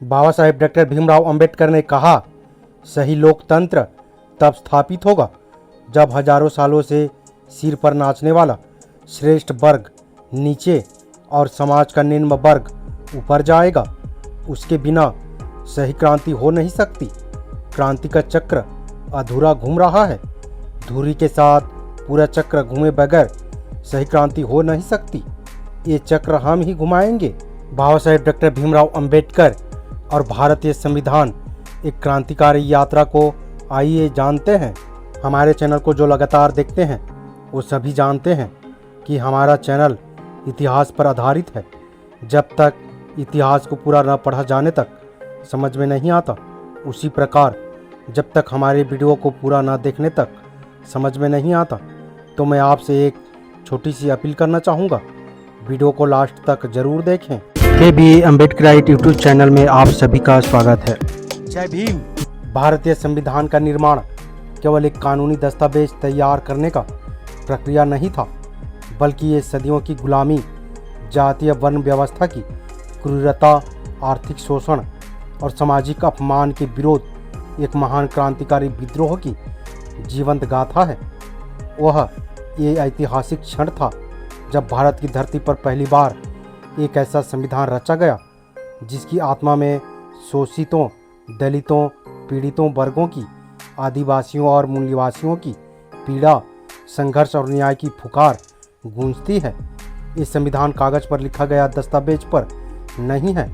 Baba Saheb doctor Bhimrao Ambedkar ने कहा, सही लोकतंत्र तब स्थापित होगा जब हजारों सालों से सिर पर नाचने वाला श्रेष्ठ वर्ग नीचे और समाज का निम्न वर्ग ऊपर जाएगा। उसके बिना सही क्रांति हो नहीं सकती। क्रांति का चक्र अधूरा घूम रहा है। धुरी के साथ पूरा चक्र घूमे बगैर सही क्रांति हो नहीं सकती। ये चक्र हम ही घुमाएंगे। बाबा साहेब डॉक्टर भीमराव अंबेडकर और भारतीय संविधान एक क्रांतिकारी यात्रा को आइए जानते हैं। हमारे चैनल को जो लगातार देखते हैं वो सभी जानते हैं कि हमारा चैनल इतिहास पर आधारित है। जब तक इतिहास को पूरा न पढ़ा जाने तक समझ में नहीं आता, उसी प्रकार जब तक हमारे वीडियो को पूरा न देखने तक समझ में नहीं आता, तो मैं आपसे एक छोटी सी अपील करना चाहूँगा, वीडियो को लास्ट तक जरूर देखें। के अम्बेडकराइट यूट्यूब चैनल में आप सभी का स्वागत है। जय भीम। भारतीय संविधान का निर्माण केवल एक कानूनी दस्तावेज तैयार करने का प्रक्रिया नहीं था, बल्कि ये सदियों की गुलामी, जातीय वर्ण व्यवस्था की क्रूरता, आर्थिक शोषण और सामाजिक अपमान के विरोध एक महान क्रांतिकारी विद्रोह की जीवंत गाथा है। वह ये ऐतिहासिक क्षण था जब भारत की धरती पर पहली बार एक ऐसा संविधान रचा गया जिसकी आत्मा में शोषितों, दलितों, पीड़ितों वर्गों की, आदिवासियों और मूलनिवासियों की पीड़ा, संघर्ष और न्याय की पुकार गूंजती है। इस संविधान कागज पर लिखा गया दस्तावेज पर नहीं है,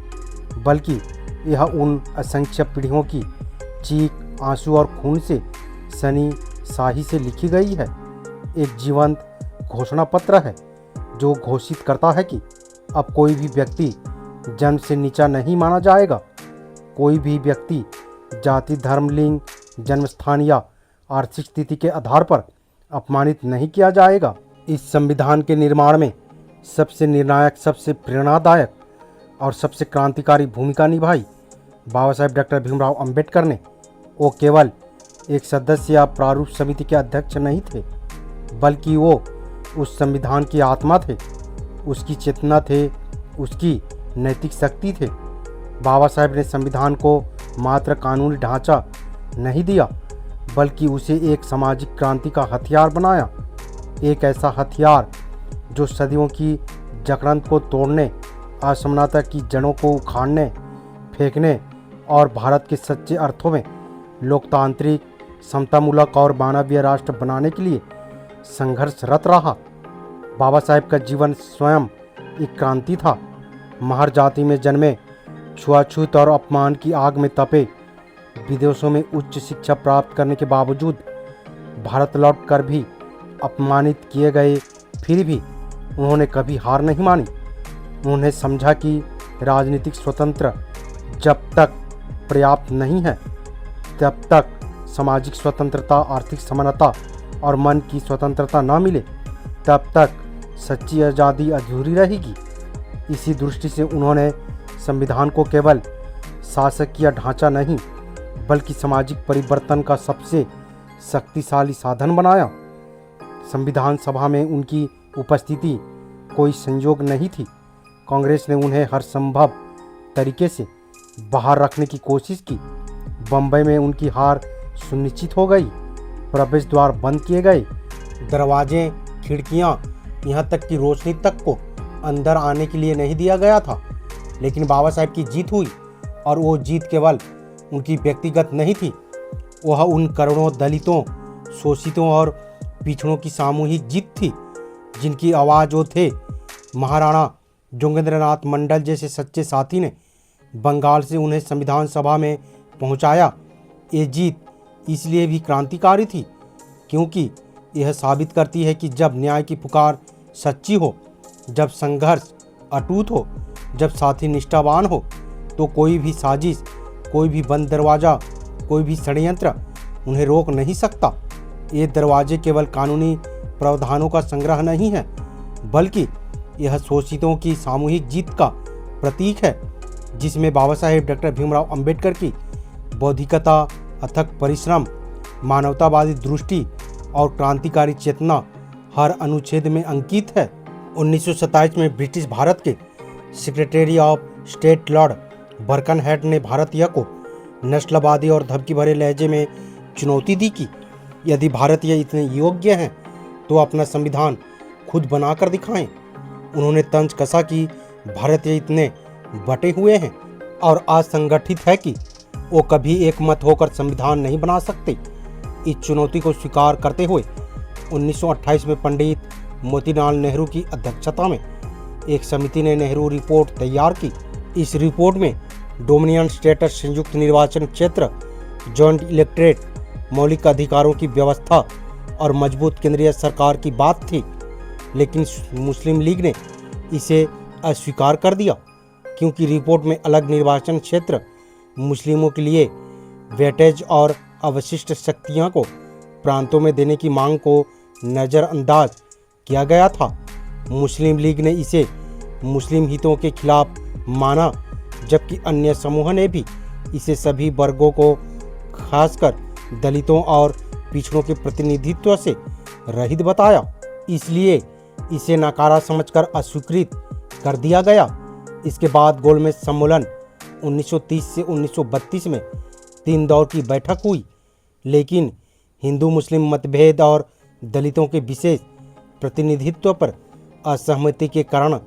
बल्कि यह उन असंख्य पीढ़ियों की चीख, आंसू और खून से सनी स्याही से लिखी गई है। एक जीवंत घोषणा पत्र है जो घोषित करता है कि अब कोई भी व्यक्ति जन्म से नीचा नहीं माना जाएगा। कोई भी व्यक्ति जाति, धर्म, लिंग, जन्म स्थान या आर्थिक स्थिति के आधार पर अपमानित नहीं किया जाएगा। इस संविधान के निर्माण में सबसे निर्णायक, सबसे प्रेरणादायक और सबसे क्रांतिकारी भूमिका निभाई बाबा साहेब डॉक्टर भीमराव अंबेडकर ने। वो केवल एक सदस्य या प्रारूप समिति के अध्यक्ष नहीं थे, बल्कि वो उस संविधान की आत्मा थे, उसकी चेतना थे, उसकी नैतिक शक्ति थे। बाबा साहेब ने संविधान को मात्र कानूनी ढांचा नहीं दिया, बल्कि उसे एक सामाजिक क्रांति का हथियार बनाया। एक ऐसा हथियार जो सदियों की जकड़न को तोड़ने, असमानता की जड़ों को उखाड़ने, फेंकने और भारत के सच्चे अर्थों में लोकतांत्रिक, समतामूलक और मानवीय राष्ट्र बनाने के लिए संघर्षरत रहा। बाबा साहेब का जीवन स्वयं एक क्रांति था। महर जाति में जन्मे, छुआछूत और अपमान की आग में तपे, विदेशों में उच्च शिक्षा प्राप्त करने के बावजूद भारत लौटकर भी अपमानित किए गए, फिर भी उन्होंने कभी हार नहीं मानी। उन्होंने समझा कि राजनीतिक स्वतंत्र जब तक पर्याप्त नहीं है, तब तक सामाजिक स्वतंत्रता, आर्थिक समानता और मन की स्वतंत्रता न मिले, तब तक सच्ची आज़ादी अधूरी रहेगी। इसी दृष्टि से उन्होंने संविधान को केवल शासकीय ढांचा नहीं, बल्कि सामाजिक परिवर्तन का सबसे शक्तिशाली साधन बनाया। संविधान सभा में उनकी उपस्थिति कोई संयोग नहीं थी। कांग्रेस ने उन्हें हर संभव तरीके से बाहर रखने की कोशिश की। बम्बई में उनकी हार सुनिश्चित हो गई। प्रवेश द्वार बंद किए गए, दरवाजे, खिड़कियां, यहाँ तक कि रोशनी तक को अंदर आने के लिए नहीं दिया गया था। लेकिन बाबा साहेब की जीत हुई, और वो जीत केवल उनकी व्यक्तिगत नहीं थी, वह उन करोड़ों दलितों, शोषितों और पिछड़ों की सामूहिक जीत थी, जिनकी आवाज़ वो थे। महाराणा जोगेंद्रनाथ मंडल जैसे सच्चे साथी ने बंगाल से उन्हें संविधान सभा में पहुंचाया। ये जीत इसलिए भी क्रांतिकारी थी क्योंकि यह साबित करती है कि जब न्याय की पुकार सच्ची हो, जब संघर्ष अटूट हो, जब साथी निष्ठावान हो, तो कोई भी साजिश, कोई भी बंद दरवाज़ा, कोई भी षड्यंत्र उन्हें रोक नहीं सकता। ये दरवाजे केवल कानूनी प्रावधानों का संग्रह नहीं है, बल्कि यह शोषितों की सामूहिक जीत का प्रतीक है, जिसमें बाबा साहेब डॉक्टर भीमराव अंबेडकर की बौद्धिकता, अथक परिश्रम, मानवतावादी दृष्टि और क्रांतिकारी चेतना हर अनुच्छेद में अंकित है। 1927 में ब्रिटिश भारत के secretary of state Lord Birkenhead ने भारतीय को नस्लवादी और धमकी भरे लहजे में चुनौती दी कि यदि भारतीय इतने योग्य हैं तो अपना संविधान खुद बनाकर दिखाएं। उन्होंने तंज कसा कि भारतीय इतने बटे हुए हैं और असंगठित है कि वो कभी एक मत होकर संविधान नहीं बना सकते। इस चुनौती को स्वीकार करते हुए 1928 में पंडित मोतीलाल नेहरू की अध्यक्षता में एक समिति ने नेहरू रिपोर्ट तैयार की। इस रिपोर्ट में डोमिनियन स्टेटस, संयुक्त निर्वाचन क्षेत्र, जॉइंट इलेक्टोरेट, मौलिक अधिकारों की व्यवस्था और मजबूत केंद्रीय सरकार की बात थी, लेकिन मुस्लिम लीग ने इसे अस्वीकार कर दिया क्योंकि रिपोर्ट में अलग निर्वाचन क्षेत्र, मुस्लिमों के लिए वेटेज और अवशिष्ट शक्तियां को प्रांतों में देने की मांग को नज़रअंदाज किया गया था। मुस्लिम लीग ने इसे मुस्लिम हितों के खिलाफ माना, जबकि अन्य समूह ने भी इसे सभी वर्गों को, खासकर दलितों और पिछड़ों के प्रतिनिधित्व से रहित बताया। इसलिए इसे नकारा समझकर अस्वीकृत कर दिया गया। इसके बाद गोलमेज सम्मेलन 1930 से 1932 में 3 दौर की बैठक हुई, लेकिन हिंदू मुस्लिम मतभेद और दलितों के विशेष प्रतिनिधित्व पर असहमति के कारण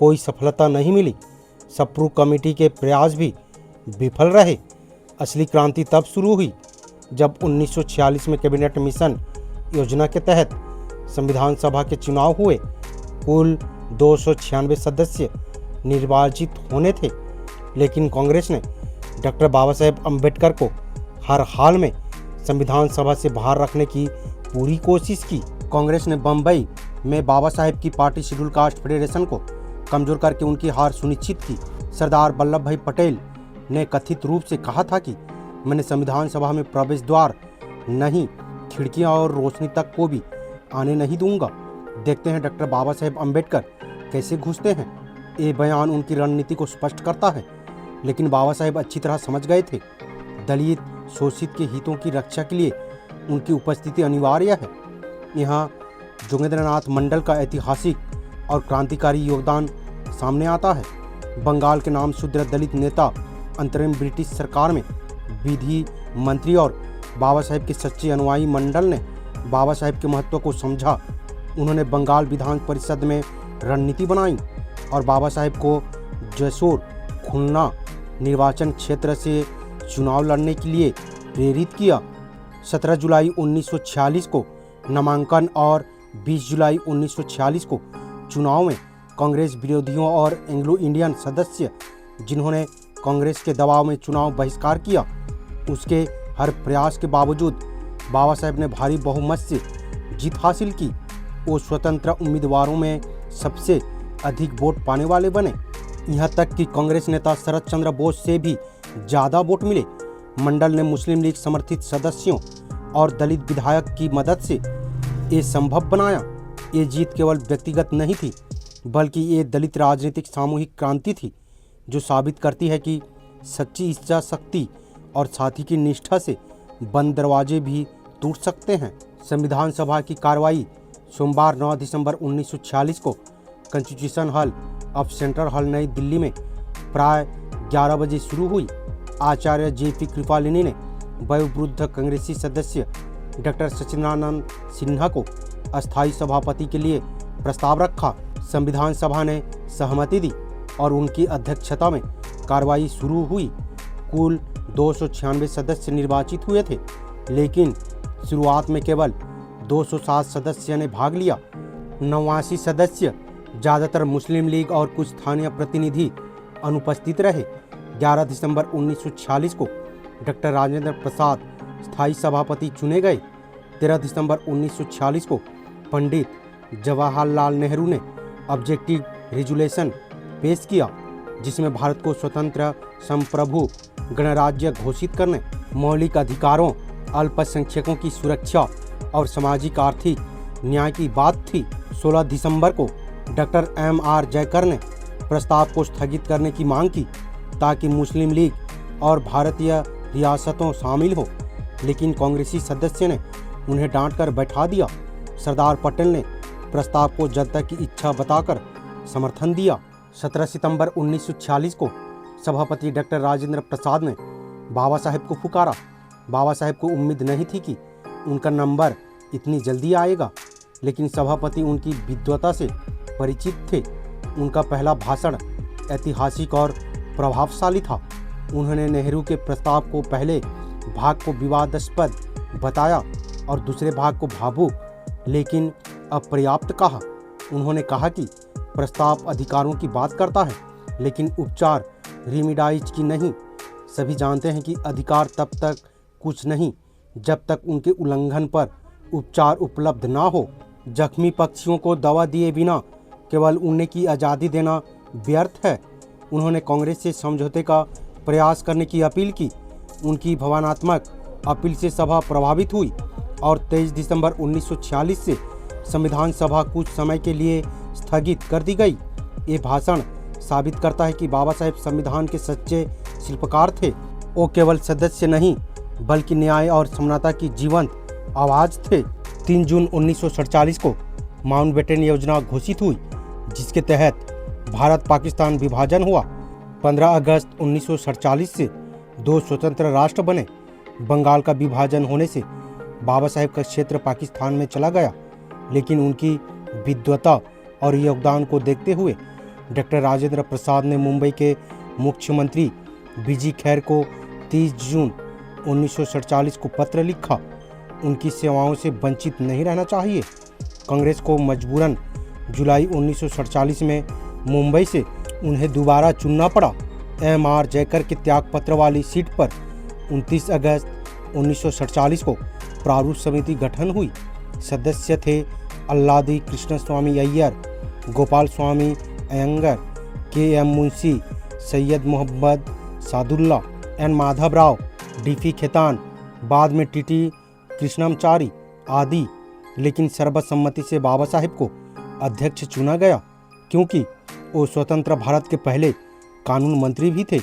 कोई सफलता नहीं मिली। सप्रू कमेटी के प्रयास भी विफल रहे। असली क्रांति तब शुरू हुई जब 1946 में कैबिनेट मिशन योजना के तहत संविधान सभा के चुनाव हुए। कुल 296 सदस्य निर्वाचित होने थे, लेकिन कांग्रेस ने डॉक्टर बाबा साहेब अम्बेडकर को हर हाल में संविधान सभा से बाहर रखने की पूरी कोशिश की। कांग्रेस ने बम्बई में बाबा साहेब की पार्टी शेड्यूल कास्ट फेडरेशन को कमजोर करके उनकी हार सुनिश्चित की। सरदार वल्लभ भाई पटेल ने कथित रूप से कहा था कि मैंने संविधान सभा में प्रवेश द्वार नहीं, खिड़कियां और रोशनी तक को भी आने नहीं दूंगा। देखते हैं डॉक्टर बाबा साहेब अम्बेडकर कैसे घुसते हैं। ये बयान उनकी रणनीति को स्पष्ट करता है, लेकिन बाबा साहेब अच्छी तरह समझ गए थे दलित शोषित के हितों की रक्षा के लिए उनकी उपस्थिति अनिवार्य है। यहाँ जोगेंद्रनाथ मंडल का ऐतिहासिक और क्रांतिकारी योगदान सामने आता है। बंगाल के नाम शूद्र दलित नेता अंतरिम ब्रिटिश सरकार में विधि मंत्री और बाबा साहेब के सच्चे अनुयायी मंडल ने बाबा साहेब के महत्व को समझा। उन्होंने बंगाल विधान परिषद में रणनीति बनाई और बाबा साहेब को जैसोर खुलना निर्वाचन क्षेत्र से चुनाव लड़ने के लिए प्रेरित किया। 17 जुलाई 1946 को नामांकन और 20 जुलाई 1946 को चुनाव में कांग्रेस विरोधियों और एंग्लो इंडियन सदस्य जिन्होंने कांग्रेस के दबाव में चुनाव बहिष्कार किया, उसके हर प्रयास के बावजूद बाबा साहेब ने भारी बहुमत से जीत हासिल की। वो स्वतंत्र उम्मीदवारों में सबसे अधिक वोट पाने वाले बने। यहाँ तक कि कांग्रेस नेता शरद चंद्र बोस से भी ज़्यादा वोट मिले। मंडल ने मुस्लिम लीग समर्थित सदस्यों और दलित विधायक की मदद से ये संभव बनाया। ये जीत केवल व्यक्तिगत नहीं थी, बल्कि ये दलित राजनीतिक सामूहिक क्रांति थी, जो साबित करती है कि सच्ची इच्छा शक्ति और साथी की निष्ठा से बंद दरवाजे भी टूट सकते हैं। संविधान सभा की कार्रवाई सोमवार 9 दिसंबर 1946 को constitution hall of central hall नई दिल्ली में प्राय 11 बजे शुरू हुई। आचार्य JP कृपालिनी ने वयोवृद्ध कांग्रेसी सदस्य डॉक्टर सचिदानंद सिन्हा को अस्थायी सभापति के लिए प्रस्ताव रखा। संविधान सभा ने सहमति दी और उनकी अध्यक्षता में कार्रवाई शुरू हुई। कुल 296 सदस्य निर्वाचित हुए थे, लेकिन शुरुआत में केवल 207 सदस्य ने भाग लिया। 89 सदस्य, ज़्यादातर मुस्लिम लीग और कुछ स्थानीय प्रतिनिधि अनुपस्थित रहे। 11 दिसंबर 1946 को डॉक्टर राजेंद्र प्रसाद स्थायी सभापति चुने गए। 13 दिसंबर 1946 को पंडित जवाहरलाल नेहरू ने ऑब्जेक्टिव रिजोल्यूशन पेश किया, जिसमें भारत को स्वतंत्र संप्रभु गणराज्य घोषित करने, मौलिक अधिकारों, अल्पसंख्यकों की सुरक्षा और सामाजिक आर्थिक न्याय की बात थी। 16 दिसंबर को डॉक्टर MR जयकर ने प्रस्ताव को स्थगित करने की मांग की ताकि मुस्लिम लीग और भारतीय रियासतों शामिल हो, लेकिन कांग्रेसी सदस्य ने उन्हें डांटकर बैठा दिया। सरदार पटेल ने प्रस्ताव को जनता की इच्छा बताकर समर्थन दिया। 17 सितंबर 1946 को सभापति डॉक्टर राजेंद्र प्रसाद ने बाबा साहेब को पुकारा। बाबा साहेब को उम्मीद नहीं थी कि उनका नंबर इतनी जल्दी आएगा, लेकिन सभापति उनकी विद्वता से परिचित थे। उनका पहला भाषण ऐतिहासिक और प्रभावशाली था। उन्होंने नेहरू के प्रस्ताव को पहले भाग को विवादास्पद बताया और दूसरे भाग को भावुक लेकिन अपर्याप्त कहा। उन्होंने कहा कि प्रस्ताव अधिकारों की बात करता है, लेकिन उपचार रेमिडाइज की नहीं। सभी जानते हैं कि अधिकार तब तक कुछ नहीं जब तक उनके उल्लंघन पर उपचार उपलब्ध ना हो। जख्मी पक्षियों को दवा दिए बिना केवल उड़ने की आज़ादी देना व्यर्थ है। उन्होंने कांग्रेस से समझौते का प्रयास करने की अपील की। उनकी भावनात्मक अपील से सभा प्रभावित हुई और 23 दिसंबर 1946 से संविधान सभा कुछ समय के लिए स्थगित कर दी गई। ये भाषण साबित करता है कि बाबा साहेब संविधान के सच्चे शिल्पकार थे। वो केवल सदस्य नहीं बल्कि न्याय और समानता की जीवंत आवाज़ थे। 3 जून 1947 को माउंटबेटन योजना घोषित हुई, जिसके तहत भारत पाकिस्तान विभाजन हुआ। 15 अगस्त 1947 से 2 स्वतंत्र राष्ट्र बने। बंगाल का विभाजन होने से बाबा साहेब का क्षेत्र पाकिस्तान में चला गया, लेकिन उनकी विद्वता और योगदान को देखते हुए डॉक्टर राजेंद्र प्रसाद ने मुंबई के मुख्यमंत्री बीजी खैर को 30 जून 1947 को पत्र लिखा। उनकी सेवाओं से वंचित नहीं रहना चाहिए। कांग्रेस को मजबूरन जुलाई 1947 में मुंबई से उन्हें दोबारा चुनना पड़ा। M.R. जयकर के त्यागपत्र वाली सीट पर 29 अगस्त 1947 को प्रारूप समिति गठन हुई। सदस्य थे अल्लादी कृष्ण स्वामी Iyer, Gopal Swami Iyengar, K.M. Munshi, Syed Mohammad Sadulla, N. Madhavrao, D.P. Khetan, बाद में T.T. कृष्णमचारी आदि। लेकिन सर्वसम्मति से बाबा साहेब को अध्यक्ष चुना गया, क्योंकि वो स्वतंत्र भारत के पहले कानून मंत्री भी थे।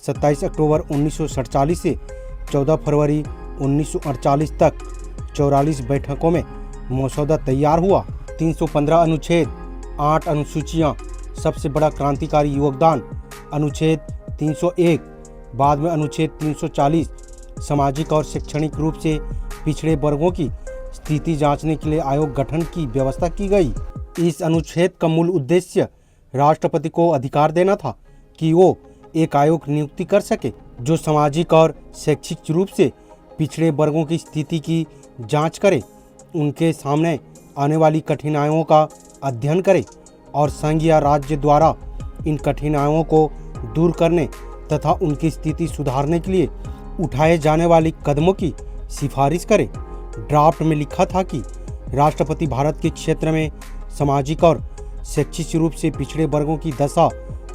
27 अक्टूबर 1947 से 14 फरवरी 1948 तक 44 बैठकों में मसौदा तैयार हुआ। 315 अनुच्छेद, 8 अनुसूचियाँ, सबसे बड़ा क्रांतिकारी योगदान अनुच्छेद 301, बाद में अनुच्छेद 340, सामाजिक और शैक्षणिक रूप से पिछड़े वर्गों की स्थिति जांचने के लिए आयोग गठन की व्यवस्था की गई। इस अनुच्छेद का मूल उद्देश्य राष्ट्रपति को अधिकार देना था कि वो एक आयोग नियुक्ति कर सके जो सामाजिक और शैक्षिक रूप से पिछड़े वर्गों की स्थिति की जांच करे, उनके सामने आने वाली कठिनाइयों का अध्ययन करे और संघ या राज्य द्वारा इन कठिनाइयों को दूर करने तथा उनकी स्थिति सुधारने के लिए उठाए जाने वाले कदमों की सिफारिश करे। ड्राफ्ट में लिखा था कि राष्ट्रपति भारत के क्षेत्र में सामाजिक और शैक्षिक रूप से पिछड़े वर्गों की दशा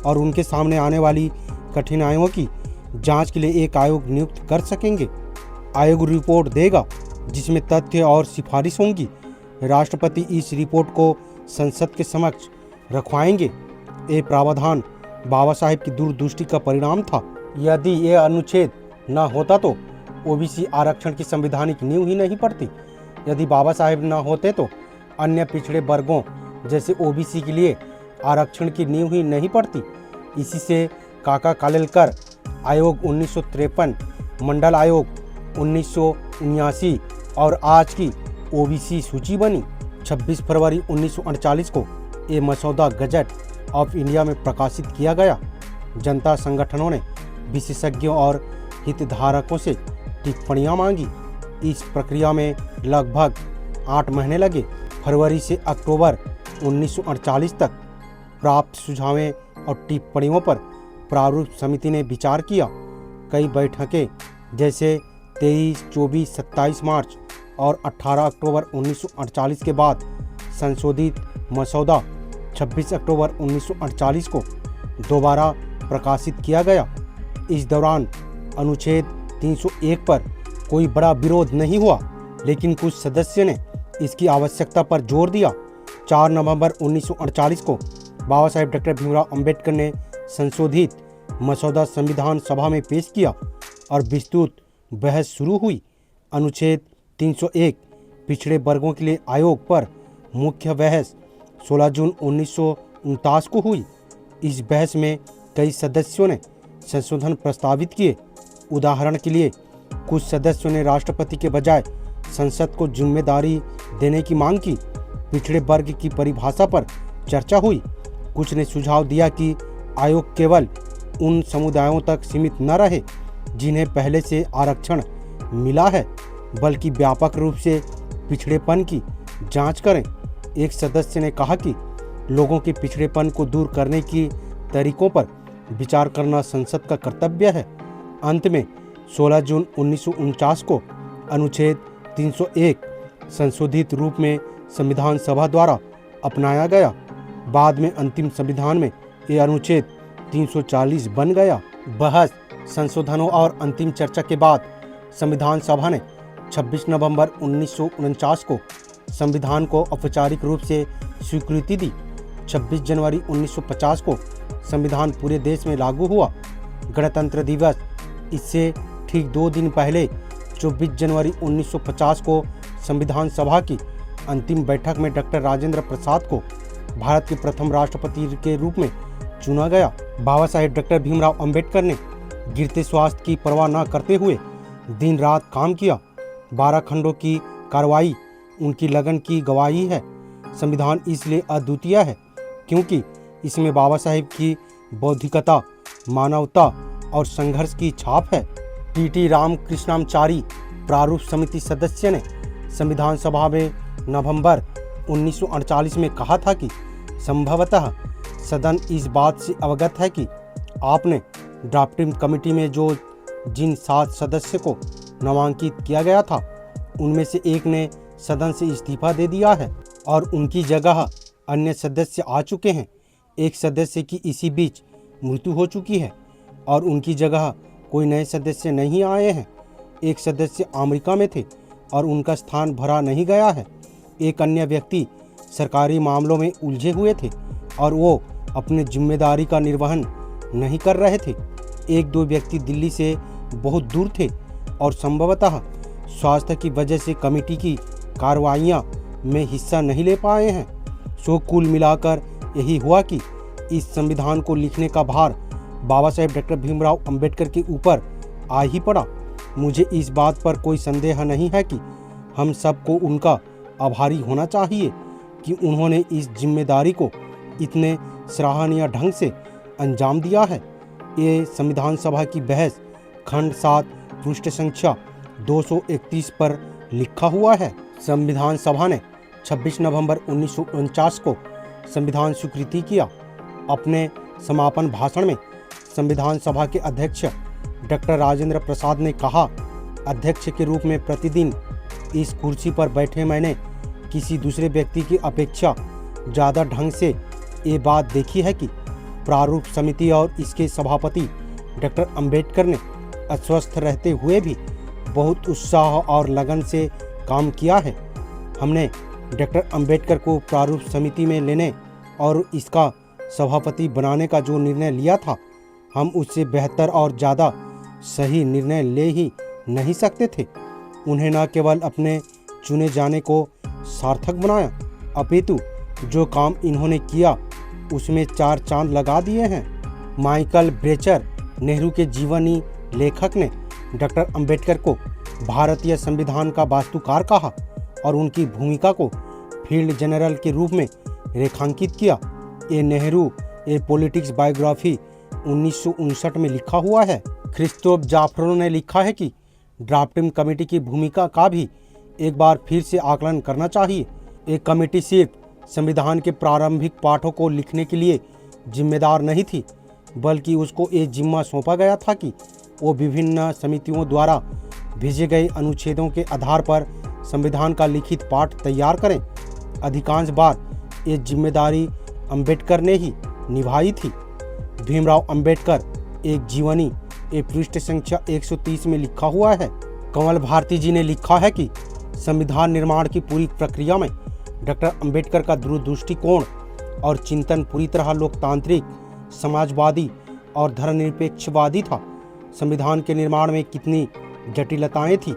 और उनके सामने आने वाली कठिनाइयों की जांच के लिए एक आयोग नियुक्त कर सकेंगे। आयोग रिपोर्ट देगा जिसमें तथ्य और सिफारिश होंगी। राष्ट्रपति इस रिपोर्ट को संसद के समक्ष रखवाएंगे। ये प्रावधान बाबा साहेब की दूरदृष्टि का परिणाम था। यदि ये अनुच्छेद न होता तो ओबीसी आरक्षण की संवैधानिक नींव ही नहीं पड़ती। यदि बाबा साहेब न होते तो अन्य पिछड़े वर्गों जैसे ओबीसी के लिए आरक्षण की नींव ही नहीं पड़ती। इसी से काका कालेलकर आयोग 1953, मंडल आयोग 1979 और आज की ओबीसी सूची बनी। 26 फरवरी 1948 को ये मसौदा गजट ऑफ इंडिया में प्रकाशित किया गया। जनता संगठनों ने विशेषज्ञों और हितधारकों से टिप्पणियां मांगी। इस प्रक्रिया में लगभग 8 महीने लगे। फरवरी से अक्टूबर 1948 तक प्राप्त सुझावें और टिप्पणियों पर प्रारूप समिति ने विचार किया। कई बैठकें जैसे 23, 24, 27 मार्च और 18 अक्टूबर 1948 के बाद संशोधित मसौदा 26 अक्टूबर 1948 को दोबारा प्रकाशित किया गया। इस दौरान अनुच्छेद 301 पर कोई बड़ा विरोध नहीं हुआ, लेकिन कुछ सदस्यों ने इसकी आवश्यकता पर जोर दिया। 4 नवंबर 1948 को बाबा साहेब डॉक्टर भीमराव अंबेडकर ने संशोधित मसौदा संविधान सभा में पेश किया और विस्तृत बहस शुरू हुई। अनुच्छेद 301 पिछड़े वर्गों के लिए आयोग पर मुख्य बहस 16 जून 1949 को हुई। इस बहस में कई सदस्यों ने संशोधन प्रस्तावित किए। उदाहरण के लिए कुछ सदस्यों ने राष्ट्रपति के बजाय संसद को जिम्मेदारी देने की मांग की। पिछड़े वर्ग की परिभाषा पर चर्चा हुई। कुछ ने सुझाव दिया कि आयोग केवल उन समुदायों तक सीमित न रहे जिन्हें पहले से आरक्षण मिला है, बल्कि व्यापक रूप से पिछड़ेपन की जांच करें। एक सदस्य ने कहा कि लोगों के पिछड़ेपन को दूर करने की तरीकों पर विचार करना संसद का कर्तव्य है। अंत में 16 जून 1949 को अनुच्छेद 301 संशोधित रूप में संविधान सभा द्वारा अपनाया गया। बाद में अंतिम संविधान में यह अनुच्छेद 340 बन गया। बहस, संशोधनों और अंतिम चर्चा के बाद संविधान सभा ने 26 नवंबर 1949 को संविधान को औपचारिक रूप से स्वीकृति दी। 26 जनवरी 1950 को संविधान पूरे देश में लागू हुआ। गणतंत्र दिवस इससे ठीक 2 दिन पहले 24 जनवरी 1950 को संविधान सभा की अंतिम बैठक में डॉक्टर राजेंद्र प्रसाद को भारत के प्रथम राष्ट्रपति के रूप में चुना गया। बाबा साहेब डॉक्टर भीमराव अंबेडकर ने गिरते स्वास्थ्य की परवाह न करते हुए दिन रात काम किया। 12 खंडों की कार्रवाई उनकी लगन की गवाही है। संविधान इसलिए अद्वितीय है क्योंकि इसमें बाबा साहेब की बौद्धिकता, मानवता और संघर्ष की छाप है। टी रामकृष्णाचारी प्रारूप समिति सदस्य ने संविधान सभा में नवंबर 1948 में कहा था कि संभवतः सदन इस बात से अवगत है कि आपने ड्राफ्टिंग कमेटी में जिन 7 सदस्य को नामांकित किया गया था उनमें से एक ने सदन से इस्तीफा दे दिया है और उनकी जगह अन्य सदस्य आ चुके हैं। एक सदस्य की इसी बीच मृत्यु हो चुकी है और उनकी जगह कोई नए सदस्य नहीं आए हैं। एक सदस्य अमेरिका में थे और उनका स्थान भरा नहीं गया है। एक अन्य व्यक्ति सरकारी मामलों में उलझे हुए थे और वो अपनी जिम्मेदारी का निर्वहन नहीं कर रहे थे। 1-2 व्यक्ति दिल्ली से बहुत दूर थे और संभवतः स्वास्थ्य की वजह से कमेटी की कार्रवाइयाँ में हिस्सा नहीं ले पाए हैं। सो कुल मिलाकर यही हुआ कि इस संविधान को लिखने का भार बाबा साहेब डॉक्टर भीमराव अंबेडकर के ऊपर आ ही पड़ा। मुझे इस बात पर कोई संदेह नहीं है कि हम सबको उनका आभारी होना चाहिए कि उन्होंने इस जिम्मेदारी को इतने सराहनीय ढंग से अंजाम दिया है। ये संविधान सभा की बहस खंड 7 पृष्ठ संख्या 231 पर लिखा हुआ है। संविधान सभा ने 26 नवंबर 1949 को संविधान स्वीकृति किया। अपने समापन भाषण में संविधान सभा के अध्यक्ष डॉक्टर राजेंद्र प्रसाद ने कहा, अध्यक्ष के रूप में प्रतिदिन इस कुर्सी पर बैठे मैंने किसी दूसरे व्यक्ति की अपेक्षा ज़्यादा ढंग से ये बात देखी है कि प्रारूप समिति और इसके सभापति डॉक्टर अंबेडकर ने अस्वस्थ रहते हुए भी बहुत उत्साह और लगन से काम किया है। हमने डॉक्टर अंबेडकर को प्रारूप समिति में लेने और इसका सभापति बनाने का जो निर्णय लिया था, हम उससे बेहतर और ज़्यादा सही निर्णय ले ही नहीं सकते थे। उन्हें न केवल अपने चुने जाने को सार्थक बनाया, अपितु जो काम इन्होंने किया उसमें 4 चांद लगा दिए हैं। माइकल ब्रेचर, नेहरू के जीवनी लेखक, ने डॉक्टर अंबेडकर को भारतीय संविधान का वास्तुकार कहा और उनकी भूमिका को फील्ड जनरल के रूप में रेखांकित किया। ये नेहरू ए पॉलिटिक्स बायोग्राफी 1959 में लिखा हुआ है। क्रिस्टोफ जाफरो ने लिखा है कि ड्राफ्टिंग कमेटी की भूमिका का भी एक बार फिर से आकलन करना चाहिए। एक कमेटी सिर्फ संविधान के प्रारंभिक पाठों को लिखने के लिए जिम्मेदार नहीं थी, बल्कि उसको ये जिम्मा सौंपा गया था कि वो विभिन्न समितियों द्वारा भेजे गए अनुच्छेदों के आधार पर संविधान का लिखित पाठ तैयार करें। अधिकांश बार ये जिम्मेदारी अंबेडकर ने ही निभाई थी। भीमराव अंबेडकर एक जीवनी एक पृष्ठ संख्या 130 में लिखा हुआ है। कमल भारती जी ने लिखा है कि संविधान निर्माण की पूरी प्रक्रिया में डॉक्टर अंबेडकर का दूरदृष्टिकोण और चिंतन पूरी तरह लोकतांत्रिक, समाजवादी और धर्मनिरपेक्षवादी था। संविधान के निर्माण में कितनी जटिलताएं थी,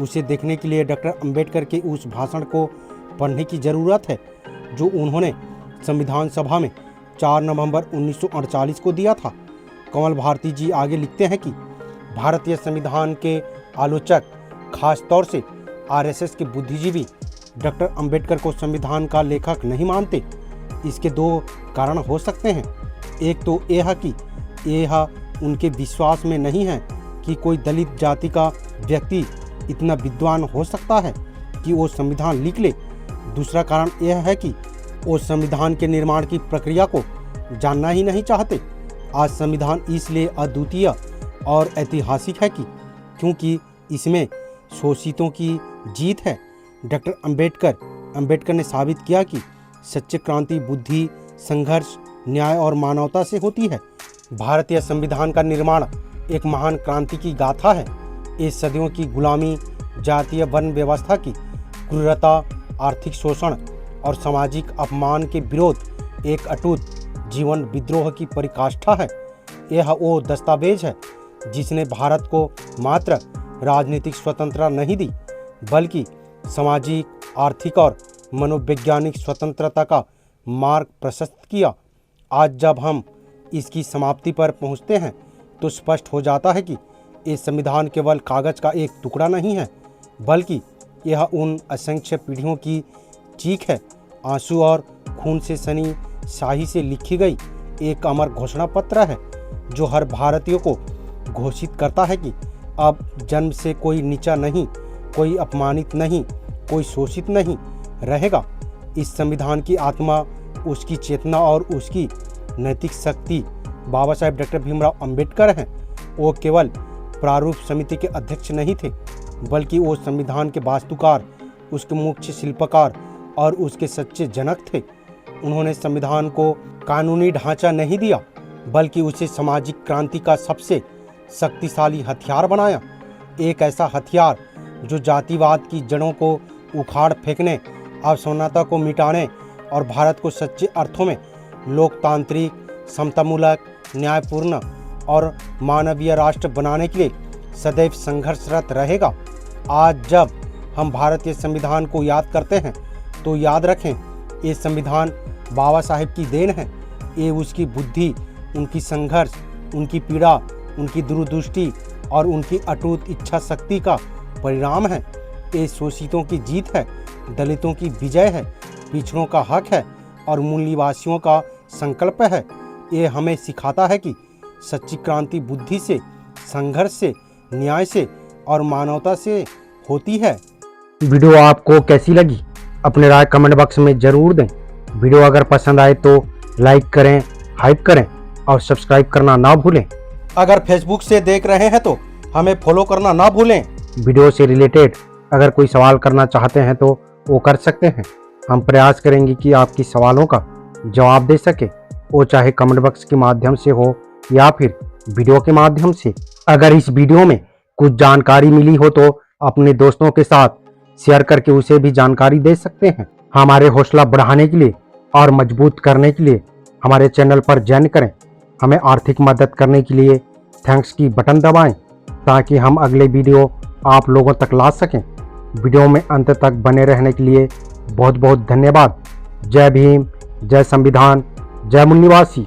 उसे देखने के लिए डॉक्टर अंबेडकर के उस भाषण को पढ़ने की ज़रूरत है जो उन्होंने संविधान सभा में 4 नवंबर 1948 को दिया था। कमल भारती जी आगे लिखते हैं कि भारतीय संविधान के आलोचक, खास तौर से आरएसएस के बुद्धिजीवी डॉक्टर अंबेडकर को संविधान का लेखक नहीं मानते। इसके दो कारण हो सकते हैं। एक तो यह कि यह उनके विश्वास में नहीं है कि कोई दलित जाति का व्यक्ति इतना विद्वान हो सकता है कि वो संविधान लिख ले। दूसरा कारण यह है कि वो संविधान के निर्माण की प्रक्रिया को जानना ही नहीं चाहते। आज संविधान इसलिए अद्वितीय और ऐतिहासिक है कि क्योंकि इसमें शोषितों की जीत है। डॉक्टर अंबेडकर ने साबित किया कि सच्ची क्रांति बुद्धि, संघर्ष, न्याय और मानवता से होती है। भारतीय संविधान का निर्माण एक महान क्रांति की गाथा है। ये सदियों की गुलामी, जातीय वर्ण व्यवस्था की क्रूरता, आर्थिक शोषण और सामाजिक अपमान के विरोध एक अटूट जीवन विद्रोह की परिकाष्ठा है। यह वो दस्तावेज है जिसने भारत को मात्र राजनीतिक स्वतंत्रता नहीं दी, बल्कि सामाजिक, आर्थिक और मनोवैज्ञानिक स्वतंत्रता का मार्ग प्रशस्त किया। आज जब हम इसकी समाप्ति पर पहुंचते हैं तो स्पष्ट हो जाता है कि ये संविधान केवल कागज का एक टुकड़ा नहीं है, बल्कि यह उन असंख्य पीढ़ियों की चीख है, आंसू और खून से सनी स्याही से लिखी गई एक अमर घोषणा पत्र है जो हर भारतीय को घोषित करता है कि अब जन्म से कोई नीचा नहीं, कोई अपमानित नहीं, कोई शोषित नहीं रहेगा। इस संविधान की आत्मा, उसकी चेतना और उसकी नैतिक शक्ति बाबा साहेब डॉक्टर भीमराव अंबेडकर हैं। वो केवल प्रारूप समिति के अध्यक्ष नहीं थे, बल्कि वो संविधान के वास्तुकार, उसके मुख्य शिल्पकार और उसके सच्चे जनक थे। उन्होंने संविधान को कानूनी ढांचा नहीं दिया, बल्कि उसे सामाजिक क्रांति का सबसे शक्तिशाली हथियार बनाया। एक ऐसा हथियार जो जातिवाद की जड़ों को उखाड़ फेंकने, असमानता को मिटाने और भारत को सच्चे अर्थों में लोकतांत्रिक, समतामूलक, न्यायपूर्ण और मानवीय राष्ट्र बनाने के लिए सदैव संघर्षरत रहेगा। आज जब हम भारतीय संविधान को याद करते हैं तो याद रखें, ये संविधान बाबा साहेब की देन है। ये उसकी बुद्धि, उनकी संघर्ष, उनकी पीड़ा, उनकी दूरदृष्टि और उनकी अटूट इच्छा शक्ति का परिणाम है। ये शोषितों की जीत है, दलितों की विजय है, पिछड़ों का हक है और मूल निवासियों का संकल्प है। ये हमें सिखाता है कि सच्ची क्रांति बुद्धि से, संघर्ष से, न्याय से और मानवता से होती है। वीडियो आपको कैसी लगी अपने राय कमेंट बॉक्स में जरूर दें। वीडियो अगर पसंद आए तो लाइक करें, हाइप करें और सब्सक्राइब करना ना भूलें। अगर फेसबुक से देख रहे हैं तो हमें फॉलो करना ना भूलें। वीडियो से रिलेटेड अगर कोई सवाल करना चाहते हैं तो वो कर सकते हैं। हम प्रयास करेंगे कि आपकी सवालों का जवाब दे सके, वो चाहे कमेंट बॉक्स के माध्यम से हो या फिर वीडियो के माध्यम से। अगर इस वीडियो में कुछ जानकारी मिली हो तो अपने दोस्तों के साथ शेयर करके उसे भी जानकारी दे सकते हैं। हमारे हौसला बढ़ाने के लिए और मजबूत करने के लिए हमारे चैनल पर ज्वाइन करें। हमें आर्थिक मदद करने के लिए थैंक्स की बटन दबाएं ताकि हम अगले वीडियो आप लोगों तक ला सकें। वीडियो में अंत तक बने रहने के लिए बहुत बहुत धन्यवाद। जय भीम, जय संविधान, जय मूल निवासी।